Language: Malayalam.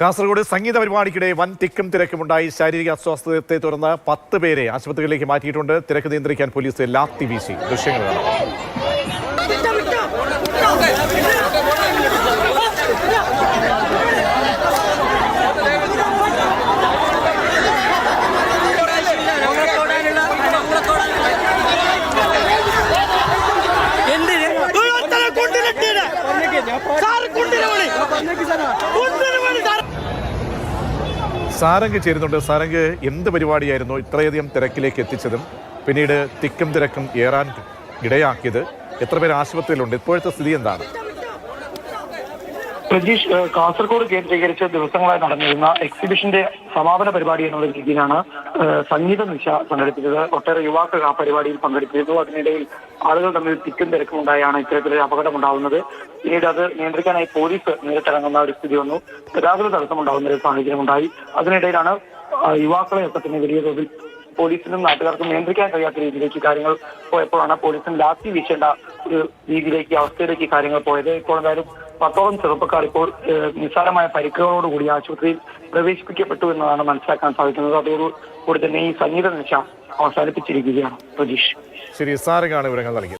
കാസർഗോഡ് സംഗീത പരിപാടിക്കിടെ വൻ തിക്കും തിരക്കുമുണ്ടായി. ശാരീരിക അസ്വസ്ഥതയെ തുടർന്ന് 10 പേരെ ആശുപത്രികളിലേക്ക് മാറ്റിയിട്ടുണ്ട്. തിരക്ക് നിയന്ത്രിക്കാൻ പോലീസ് ലാത്തി വീശി. ദൃശ്യങ്ങൾ സാരംഗ് ചേരുന്നുണ്ട്. സാരംഗ്, എന്ത് പരിപാടിയായിരുന്നു ഇത്രയധികം തിരക്കിലേക്ക് എത്തിച്ചതും പിന്നീട് തിക്കും തിരക്കും ഏറാൻ ഇടയാക്കിയത്? എത്ര പേര് ആശുപത്രിയിലുണ്ട്? ഇപ്പോഴത്തെ സ്ഥിതി എന്താണ്? പ്രജീഷ്, കാസർഗോഡ് കേന്ദ്രീകരിച്ച് ദിവസങ്ങളായി നടന്നിരുന്ന എക്സിബിഷന്റെ സമാപന പരിപാടി എന്നുള്ള രീതിയിലാണ് സംഗീത നിശ സംഘടിപ്പിച്ചത്. ഒട്ടേറെ യുവാക്കൾ ആ പരിപാടിയിൽ പങ്കെടുത്തിരുന്നു. അതിനിടയിൽ ആളുകൾ തമ്മിൽ തിക്കും തിരക്കും ഉണ്ടായാണ് ഇത്തരത്തിലൊരു അപകടമുണ്ടാകുന്നത്. പിന്നീട് അത് നിയന്ത്രിക്കാനായി പോലീസ് നേരിട്ടിറങ്ങുന്ന ഒരു സ്ഥിതി വന്നു. ഗതാഗത തടസ്സമുണ്ടാകുന്ന ഒരു സാഹചര്യം ഉണ്ടായി. അതിനിടയിലാണ് യുവാക്കളെ ഒക്കെ തന്നെ വലിയ തോതിൽ പോലീസിനും നാട്ടുകാർക്കും നിയന്ത്രിക്കാൻ കഴിയാത്ത രീതിയിലേക്ക് കാര്യങ്ങൾ പോയപ്പോഴാണ് പോലീസിന് ലാത്തി വീശേണ്ട ഒരു രീതിയിലേക്ക് അവസ്ഥയിലേക്ക് കാര്യങ്ങൾ പോയത്. ഇപ്പോൾ എന്തായാലും 10ഓളം ചെറുപ്പക്കാർ ഇപ്പോൾ നിസ്സാരമായ പരിക്കുകളോടുകൂടി ആശുപത്രിയിൽ പ്രവേശിപ്പിക്കപ്പെട്ടു എന്നതാണ് മനസ്സിലാക്കാൻ സാധിക്കുന്നത്. അതോടുകൂടി തന്നെ ഈ സംഗീത നിശ അവസാനിപ്പിച്ചിരിക്കുകയാണ്. പ്രതീഷ്. ശരി, സാരംഗാണ് വിവരങ്ങൾ നൽകിയത്.